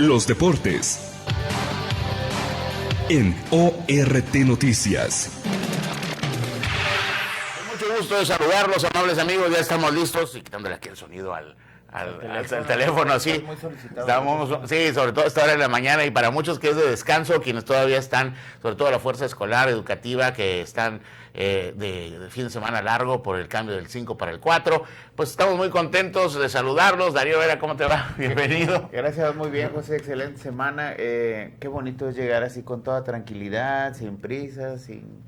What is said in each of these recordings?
Los deportes en ORT Noticias. Con mucho gusto de saludarlos, amables amigos. Ya estamos listos y quitándole aquí el sonido al teléfono, sí. Sí, sobre todo a esta hora de la mañana y para muchos que es de descanso, quienes todavía están, sobre todo la fuerza escolar, educativa, que están de fin de semana largo por el cambio del 5 para el 4, pues estamos muy contentos de saludarlos. Darío Vera, ¿cómo te va? Bienvenido. Gracias, muy bien, José, excelente semana. Qué bonito es llegar así con toda tranquilidad, sin prisas, sin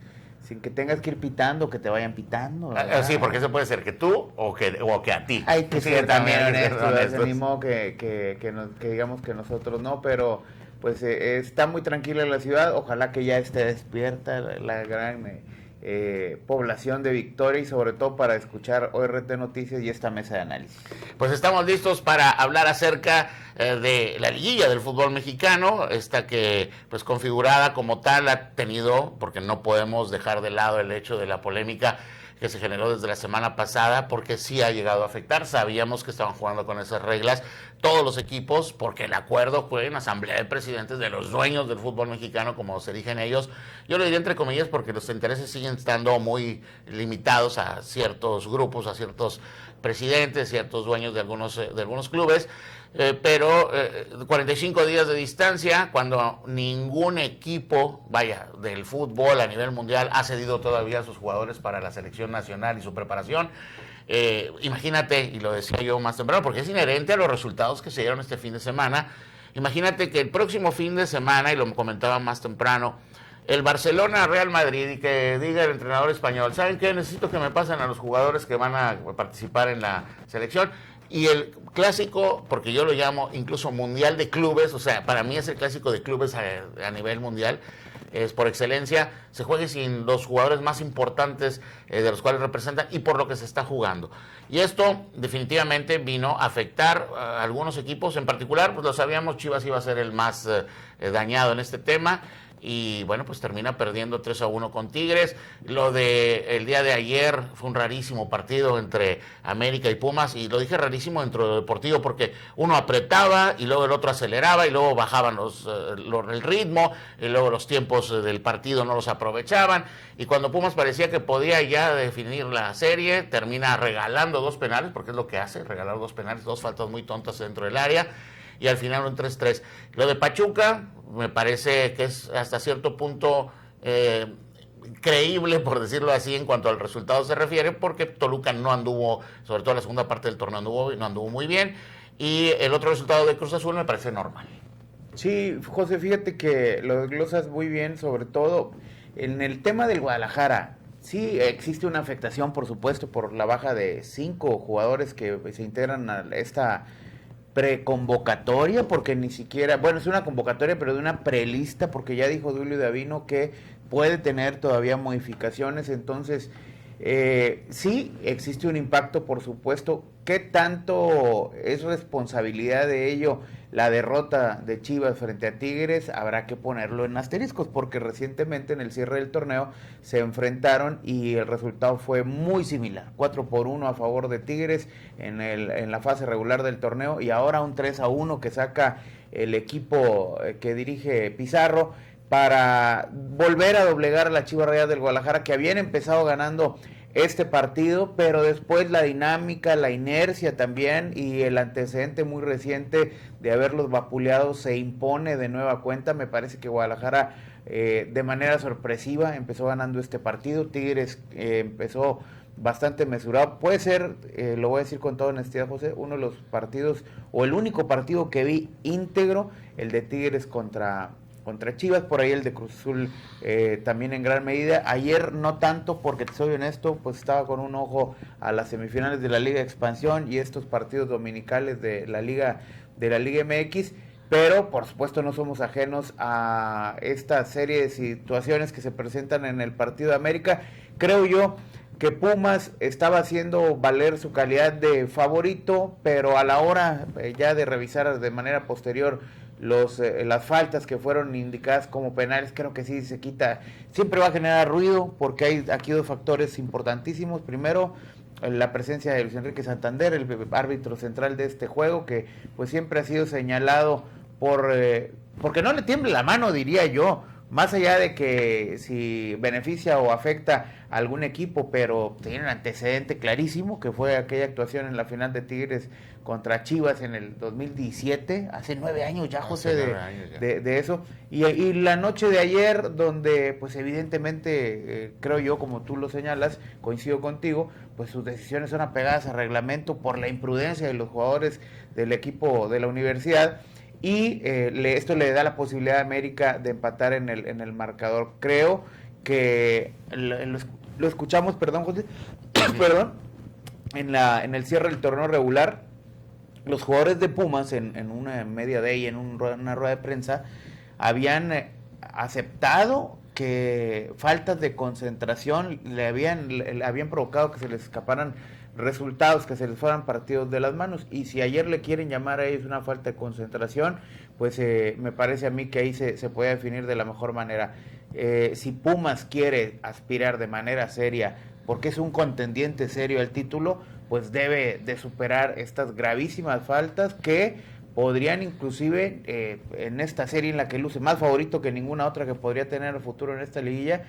que tengas que ir pitando, que te vayan pitando, ¿verdad? Sí, porque eso puede ser que tú o que a ti. Hay que sí, ser también honestos, mismo que digamos que nosotros no, pero pues está muy tranquila la ciudad. Ojalá que ya esté despierta la gran población de Victoria y sobre todo para escuchar ORT Noticias y esta mesa de análisis. Pues estamos listos para hablar acerca de la liguilla del fútbol mexicano, esta que pues configurada como tal ha tenido, porque no podemos dejar de lado el hecho de la polémica que se generó desde la semana pasada, porque sí ha llegado a afectar. Sabíamos que estaban jugando con esas reglas todos los equipos, porque el acuerdo fue en asamblea de presidentes de los dueños del fútbol mexicano, como se dirigen ellos. Yo lo diría entre comillas porque los intereses siguen estando muy limitados a ciertos grupos, a ciertos presidentes, ciertos dueños de algunos clubes. Pero 45 días de distancia, cuando ningún equipo, del fútbol a nivel mundial ha cedido todavía a sus jugadores para la selección nacional y su preparación. Imagínate, y lo decía yo más temprano, porque es inherente a los resultados que se dieron este fin de semana. Imagínate que el próximo fin de semana, y lo comentaba más temprano, el Barcelona-Real Madrid, y que diga el entrenador español, ¿saben qué? Necesito que me pasen a los jugadores que van a participar en la selección. Y el clásico, porque yo lo llamo incluso mundial de clubes, o sea, para mí es el clásico de clubes a nivel mundial, es por excelencia, se juegue sin los jugadores más importantes de los cuales representan y por lo que se está jugando. Y esto definitivamente vino a afectar a algunos equipos, en particular, pues lo sabíamos, Chivas iba a ser el más dañado en este tema. Y bueno, pues termina perdiendo 3-1 con Tigres. Lo de el día de ayer fue un rarísimo partido entre América y Pumas, y lo dije rarísimo dentro del deportivo porque uno apretaba y luego el otro aceleraba y luego bajaban el ritmo y luego los tiempos del partido no los aprovechaban, y cuando Pumas parecía que podía ya definir la serie, termina regalando 2 penales, porque es lo que hace, regalar 2 penales, 2 faltas muy tontas dentro del área, y al final un 3-3. Lo de Pachuca me parece que es hasta cierto punto creíble, por decirlo así, en cuanto al resultado se refiere, porque Toluca no anduvo, sobre todo la segunda parte del torneo no anduvo muy bien, y el otro resultado de Cruz Azul me parece normal. Sí, José, fíjate que lo desglosas muy bien, sobre todo en el tema del Guadalajara. Sí, existe una afectación, por supuesto, por la baja de 5 jugadores que se integran a esta preconvocatoria, porque ni siquiera, bueno, es una convocatoria, pero de una prelista, porque ya dijo Duilio Davino que puede tener todavía modificaciones. Entonces, sí, existe un impacto, por supuesto. ¿Qué tanto es responsabilidad de ello la derrota de Chivas frente a Tigres? Habrá que ponerlo en asteriscos, porque recientemente en el cierre del torneo se enfrentaron y el resultado fue muy similar, 4-1 a favor de Tigres en la fase regular del torneo, y ahora un 3-1 que saca el equipo que dirige Pizarro para volver a doblegar a la Chivas Rayadas del Guadalajara, que habían empezado ganando este partido, pero después la dinámica, la inercia también y el antecedente muy reciente de haberlos vapuleado se impone de nueva cuenta. Me parece que Guadalajara de manera sorpresiva empezó ganando este partido. Tigres empezó bastante mesurado. Puede ser, lo voy a decir con toda honestidad, José, uno de los partidos o el único partido que vi íntegro, el de Tigres contra Chivas, por ahí el de Cruz Azul también en gran medida. Ayer no tanto, porque te soy honesto, pues estaba con un ojo a las semifinales de la Liga de Expansión y estos partidos dominicales de la Liga MX, pero por supuesto no somos ajenos a esta serie de situaciones que se presentan en el partido de América. Creo yo que Pumas estaba haciendo valer su calidad de favorito, pero a la hora ya de revisar de manera posterior las faltas que fueron indicadas como penales, creo que sí se quita. Siempre va a generar ruido porque hay aquí 2 factores importantísimos. Primero, la presencia de Luis Enrique Santander, el árbitro central de este juego, que pues siempre ha sido señalado porque no le tiemble la mano, diría yo, más allá de que si beneficia o afecta a algún equipo, pero tiene un antecedente clarísimo, que fue aquella actuación en la final de Tigres contra Chivas en el 2017, hace 9 años ya, José, de eso, y la noche de ayer, donde pues evidentemente, creo yo, como tú lo señalas, coincido contigo, pues sus decisiones son apegadas al reglamento por la imprudencia de los jugadores del equipo de la universidad, y esto le da la posibilidad a América de empatar en el marcador. Creo que lo escuchamos, perdón, José, perdón, en el cierre del torneo regular. Los jugadores de Pumas en una media day, en una rueda de prensa, habían aceptado que faltas de concentración le habían provocado que se les escaparan resultados, que se les fueran partidos de las manos, y si ayer le quieren llamar a ellos una falta de concentración, pues me parece a mí que ahí se puede definir de la mejor manera. Si Pumas quiere aspirar de manera seria, porque es un contendiente serio al título, pues debe de superar estas gravísimas faltas que podrían inclusive en esta serie en la que luce más favorito que ninguna otra que podría tener el futuro en esta liguilla,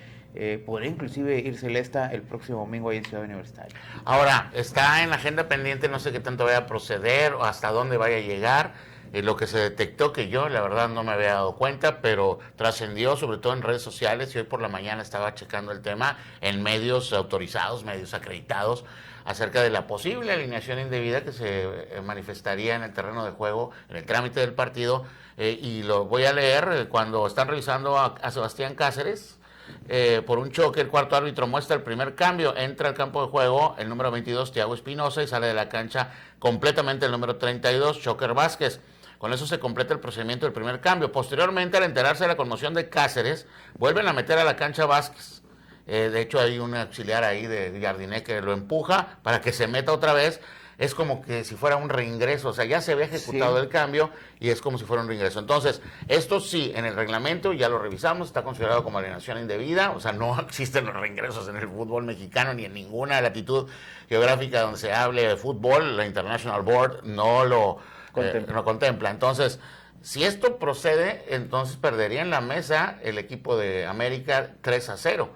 podría inclusive ir celesta el próximo domingo ahí en Ciudad Universitaria. Ahora, está en la agenda pendiente, no sé qué tanto vaya a proceder o hasta dónde vaya a llegar. Lo que se detectó, que yo la verdad no me había dado cuenta, pero trascendió sobre todo en redes sociales, y hoy por la mañana estaba checando el tema en medios autorizados, medios acreditados, acerca de la posible alineación indebida que se manifestaría en el terreno de juego, en el trámite del partido, y lo voy a leer. Cuando están revisando a Sebastián Cáceres, por un choque, el cuarto árbitro muestra el primer cambio, entra al campo de juego el número 22, Thiago Espinosa, y sale de la cancha completamente el número 32, Choker Vázquez. Con eso se completa el procedimiento del primer cambio. Posteriormente, al enterarse de la conmoción de Cáceres, vuelven a meter a la cancha Vázquez. De hecho, hay un auxiliar ahí de Jardiné que lo empuja para que se meta otra vez. Es como que si fuera un reingreso, o sea, ya se había ejecutado el cambio y es como si fuera un reingreso. Entonces, esto sí, en el reglamento, ya lo revisamos, está considerado como alienación indebida, o sea, no existen los reingresos en el fútbol mexicano ni en ninguna latitud geográfica donde se hable de fútbol. La International Board no lo contempla. Entonces, si esto procede, entonces perdería en la mesa el equipo de América 3-0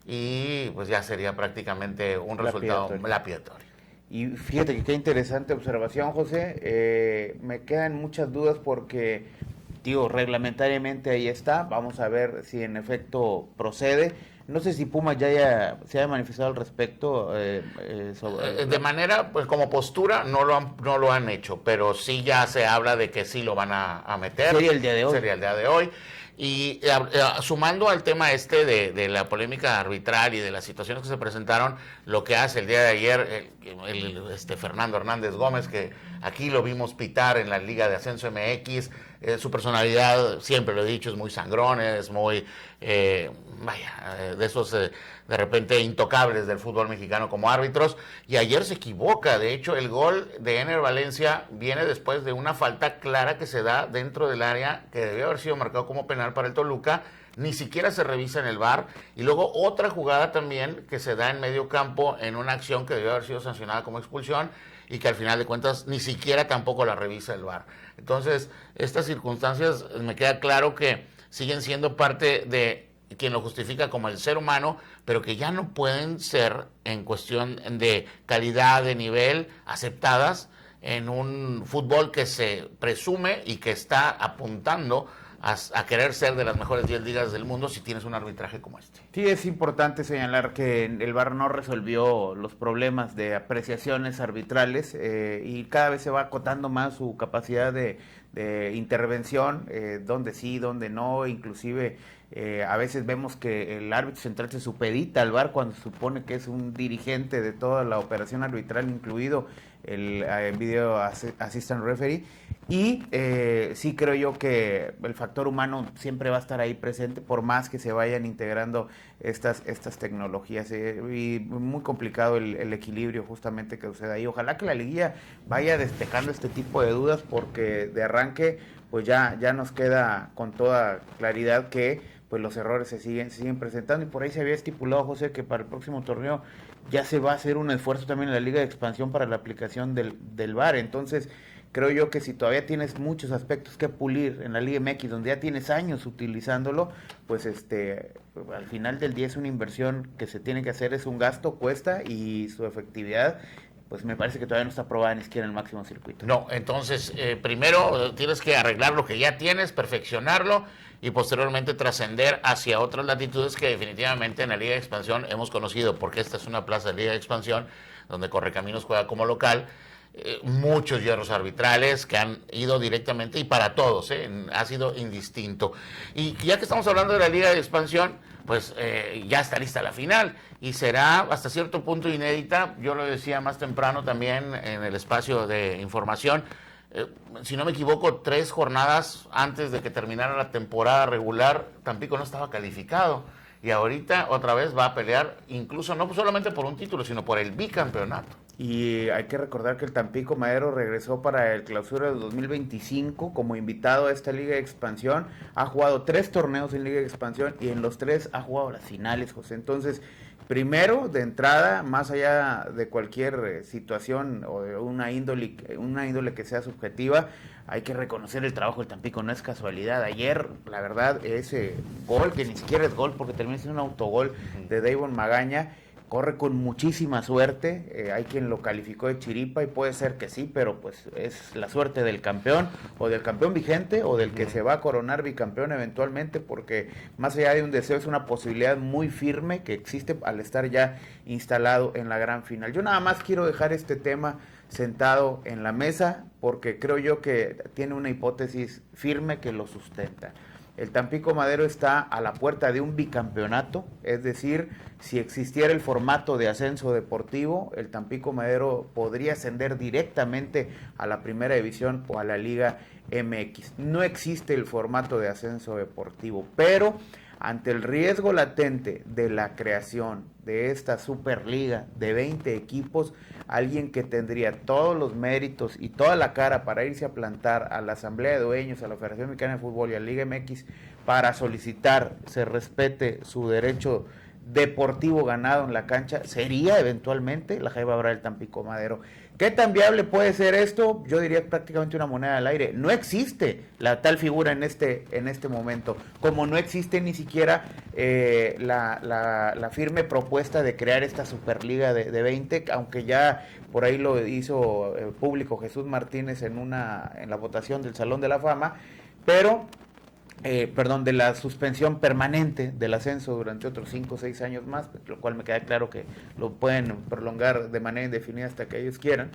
y pues ya sería prácticamente un resultado lapidatorio. Y fíjate que qué interesante observación, José. Me quedan muchas dudas porque, digo, reglamentariamente ahí está. Vamos a ver si en efecto procede. No sé si Pumas ya se haya manifestado al respecto. De manera, pues como postura, no lo han hecho, pero sí ya se habla de que sí lo van a meter. Sería el día de hoy. Y sumando al tema de la polémica arbitral y de las situaciones que se presentaron, lo que hace el día de ayer Fernando Hernández Gómez, que aquí lo vimos pitar en la Liga de Ascenso MX, su personalidad, siempre lo he dicho, es muy sangrón, es muy, de esos de repente intocables del fútbol mexicano como árbitros, y ayer se equivoca. De hecho, el gol de Ener Valencia viene después de una falta clara que se da dentro del área, que debió haber sido marcado como penal para el Toluca, ni siquiera se revisa en el VAR, y luego otra jugada también que se da en medio campo en una acción que debió haber sido sancionada como expulsión, y que al final de cuentas ni siquiera tampoco la revisa el VAR. Entonces, estas circunstancias me queda claro que siguen siendo parte de quien lo justifica como el ser humano, pero que ya no pueden ser, en cuestión de calidad, de nivel, aceptadas en un fútbol que se presume y que está apuntando a querer ser de las mejores 10 ligas del mundo si tienes un arbitraje como este. Sí, es importante señalar que el VAR no resolvió los problemas de apreciaciones arbitrales y cada vez se va acotando más su capacidad de intervención, donde sí, donde no, inclusive a veces vemos que el árbitro central se supedita al VAR cuando se supone que es un dirigente de toda la operación arbitral, incluido el video assistant referee, y sí creo yo que el factor humano siempre va a estar ahí presente por más que se vayan integrando estas tecnologías, y muy complicado el equilibrio justamente que sucede ahí. Ojalá que la liguilla vaya despejando este tipo de dudas, porque de arranque pues ya nos queda con toda claridad que pues los errores se siguen presentando, y por ahí se había estipulado, José, que para el próximo torneo ya se va a hacer un esfuerzo también en la Liga de Expansión para la aplicación del VAR. Entonces creo yo que si todavía tienes muchos aspectos que pulir en la Liga MX, donde ya tienes años utilizándolo, pues al final del día es una inversión que se tiene que hacer, es un gasto, cuesta, y su efectividad pues me parece que todavía no está probada ni siquiera en el máximo circuito. No, entonces primero tienes que arreglar lo que ya tienes, perfeccionarlo y posteriormente trascender hacia otras latitudes que definitivamente en la Liga de Expansión hemos conocido, porque esta es una plaza de Liga de Expansión donde Correcaminos juega como local. Muchos hierros arbitrales que han ido directamente y para todos, ha sido indistinto. Y ya que estamos hablando de la Liga de Expansión, pues ya está lista la final y será hasta cierto punto inédita. Yo lo decía más temprano también en el espacio de información. Si no me equivoco, 3 jornadas antes de que terminara la temporada regular, Tampico no estaba calificado. Y ahorita otra vez va a pelear, incluso no solamente por un título, sino por el bicampeonato. Y hay que recordar que el Tampico Madero regresó para el clausura del 2025 como invitado a esta Liga de Expansión. Ha jugado 3 torneos en Liga de Expansión y en los 3 ha jugado las finales, José. Entonces, primero, de entrada, más allá de cualquier situación o de una índole que sea subjetiva, hay que reconocer el trabajo del Tampico, no es casualidad. Ayer, la verdad, ese gol, que ni siquiera es gol porque termina siendo un autogol de Davon Magaña, corre con muchísima suerte. Hay quien lo calificó de chiripa y puede ser que sí, pero pues es la suerte del campeón o del campeón vigente o del que se va a coronar bicampeón eventualmente, porque más allá de un deseo es una posibilidad muy firme que existe al estar ya instalado en la gran final. Yo nada más quiero dejar este tema sentado en la mesa porque creo yo que tiene una hipótesis firme que lo sustenta. El Tampico Madero está a la puerta de un bicampeonato, es decir, si existiera el formato de ascenso deportivo, el Tampico Madero podría ascender directamente a la primera división o a la Liga MX. No existe el formato de ascenso deportivo, pero ante el riesgo latente de la creación de esta Superliga de 20 equipos, alguien que tendría todos los méritos y toda la cara para irse a plantar a la Asamblea de Dueños, a la Federación Mexicana de Fútbol y a la Liga MX para solicitar se respete su derecho deportivo ganado en la cancha, sería eventualmente la Jaiba Brava del Tampico Madero. ¿Qué tan viable puede ser esto? Yo diría prácticamente una moneda al aire. No existe la tal figura en este momento, como no existe ni siquiera la firme propuesta de crear esta Superliga de 20, aunque ya por ahí lo hizo público Jesús Martínez en la votación del Salón de la Fama, pero de la suspensión permanente del ascenso durante otros 5 o 6 años más, lo cual me queda claro que lo pueden prolongar de manera indefinida hasta que ellos quieran,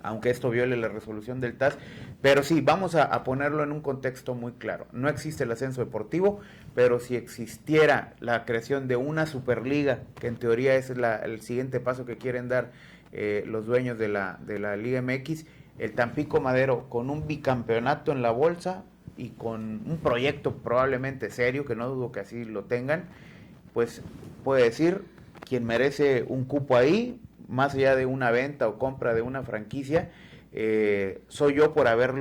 aunque esto viole la resolución del TAS. Pero sí, vamos a ponerlo en un contexto muy claro. No existe el ascenso deportivo, pero si existiera la creación de una Superliga, que en teoría es el siguiente paso que quieren dar los dueños de la Liga MX, el Tampico Madero con un bicampeonato en la bolsa y con un proyecto probablemente serio, que no dudo que así lo tengan, pues puede decir quien merece un cupo ahí, más allá de una venta o compra de una franquicia, soy yo por haber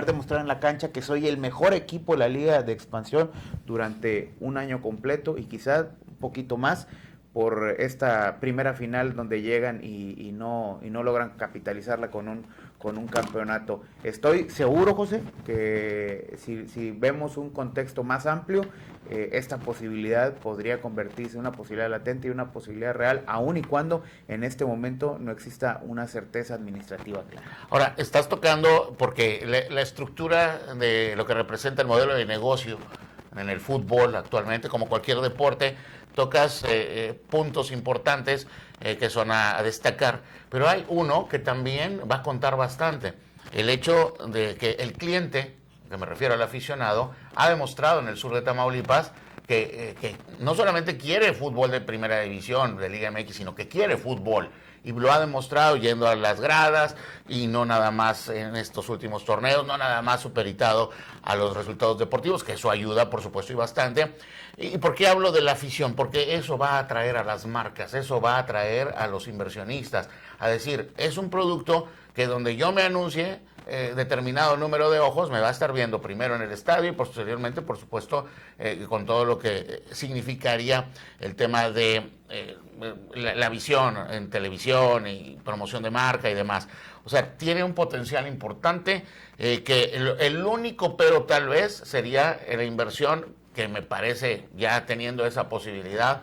demostrado en la cancha que soy el mejor equipo de la Liga de Expansión durante un año completo y quizás un poquito más por esta primera final donde llegan y no logran capitalizarla con un campeonato. Estoy seguro, José, que si vemos un contexto más amplio, esta posibilidad podría convertirse en una posibilidad latente y una posibilidad real, aun y cuando en este momento no exista una certeza administrativa clara. Ahora, estás tocando, porque la estructura de lo que representa el modelo de negocio en el fútbol actualmente, como cualquier deporte, tocas puntos importantes que son a destacar, pero hay uno que también va a contar bastante. El hecho de que el cliente, que me refiero al aficionado, ha demostrado en el sur de Tamaulipas que no solamente quiere fútbol de primera división, de Liga MX, sino que quiere fútbol. Y lo ha demostrado yendo a las gradas y no nada más en estos últimos torneos, no nada más superitado a los resultados deportivos, que eso ayuda, por supuesto, y bastante. ¿Y por qué hablo de la afición? Porque eso va a atraer a las marcas, eso va a atraer a los inversionistas. A decir, es un producto que donde yo me anuncie, determinado número de ojos me va a estar viendo primero en el estadio y posteriormente, por supuesto, con todo lo que significaría el tema de la visión en televisión y promoción de marca y demás. O sea, tiene un potencial importante, que el único pero tal vez sería la inversión, que me parece, ya teniendo esa posibilidad,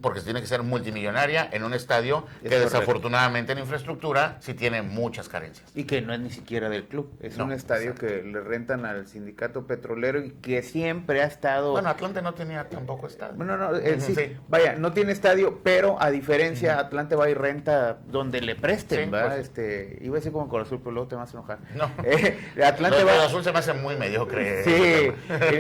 porque tiene que ser multimillonaria, en un estadio que desafortunadamente en infraestructura sí tiene muchas carencias. Y que no es ni siquiera del club, es un estadio que le rentan al sindicato petrolero y que siempre ha estado... Bueno, Atlante no tenía tampoco estadio. Bueno, no, sí, vaya, no tiene estadio, pero a diferencia, Atlante va y renta donde le presten, ¿verdad? Pues, iba a decir como Cruz Azul, pero luego te vas a enojar. No. Atlante Cruz Azul se me hace muy mediocre. Sí,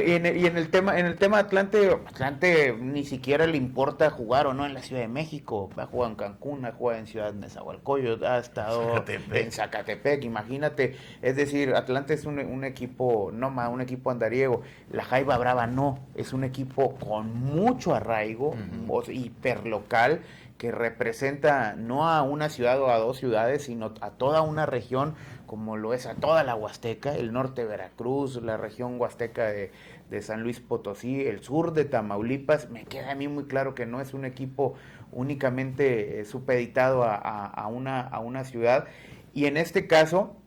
y en el tema Atlante ni siquiera le importa jugar o no en la Ciudad de México. Ha jugado en Cancún, ha jugado en Ciudad de Nezahualcóyotl, ha estado en Zacatepec, imagínate. Es decir, Atlante es un equipo, un equipo andariego. La Jaiba Brava no, es un equipo con mucho arraigo, hiperlocal, que representa no a una ciudad o a dos ciudades, sino a toda una región, como lo es a toda la Huasteca, el norte de Veracruz, la región huasteca de San Luis Potosí, el sur de Tamaulipas. Me queda a mí muy claro que no es un equipo únicamente supeditado a una ciudad, y en este caso,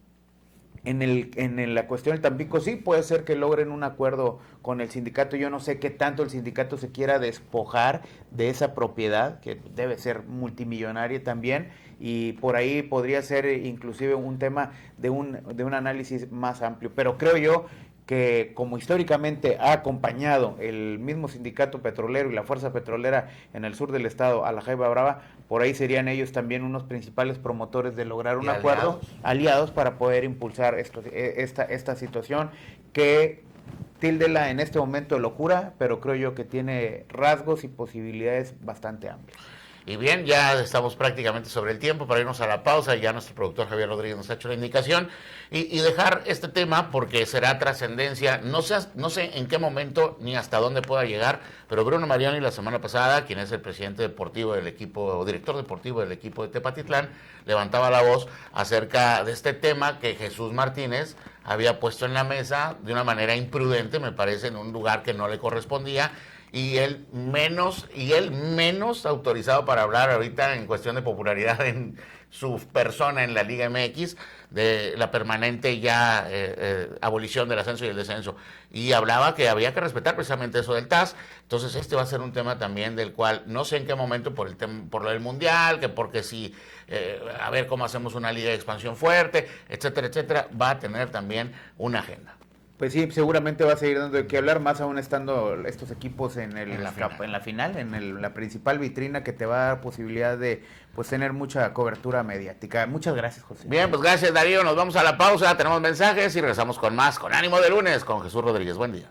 en la cuestión del Tampico, sí puede ser que logren un acuerdo con el sindicato. Yo no sé qué tanto el sindicato se quiera despojar de esa propiedad, que debe ser multimillonaria también, y por ahí podría ser inclusive un tema de un análisis más amplio. Pero creo yo que, como históricamente ha acompañado el mismo sindicato petrolero y la fuerza petrolera en el sur del estado a la Jaiba Brava, por ahí serían ellos también unos principales promotores de lograr un acuerdo, aliados para poder impulsar esta situación, que tíldela en este momento de locura, pero creo yo que tiene rasgos y posibilidades bastante amplias. Y bien, ya estamos prácticamente sobre el tiempo para irnos a la pausa. Ya nuestro productor Javier Rodríguez nos ha hecho la indicación y dejar este tema, porque será trascendencia. No sé en qué momento ni hasta dónde pueda llegar, pero Bruno Marioni la semana pasada, quien es el presidente deportivo del equipo, o director deportivo del equipo de Tepatitlán, levantaba la voz acerca de este tema que Jesús Martínez había puesto en la mesa de una manera imprudente, me parece, en un lugar que no le correspondía. Y él menos autorizado para hablar ahorita en cuestión de popularidad en su persona en la Liga MX, de la permanente ya abolición del ascenso y el descenso. Y hablaba que había que respetar precisamente eso del TAS. Entonces este va a ser un tema también del cual no sé en qué momento, por lo del Mundial, que porque si, a ver cómo hacemos una liga de expansión fuerte, etcétera, etcétera, va a tener también una agenda. Pues sí, seguramente va a seguir dando de qué hablar, más aún estando estos equipos en la final, en la principal vitrina, que te va a dar posibilidad de pues tener mucha cobertura mediática. Muchas gracias, José. Bien, pues gracias, Darío. Nos vamos a la pausa, tenemos mensajes y regresamos con más, con ánimo de lunes, con Jesús Rodríguez. Buen día.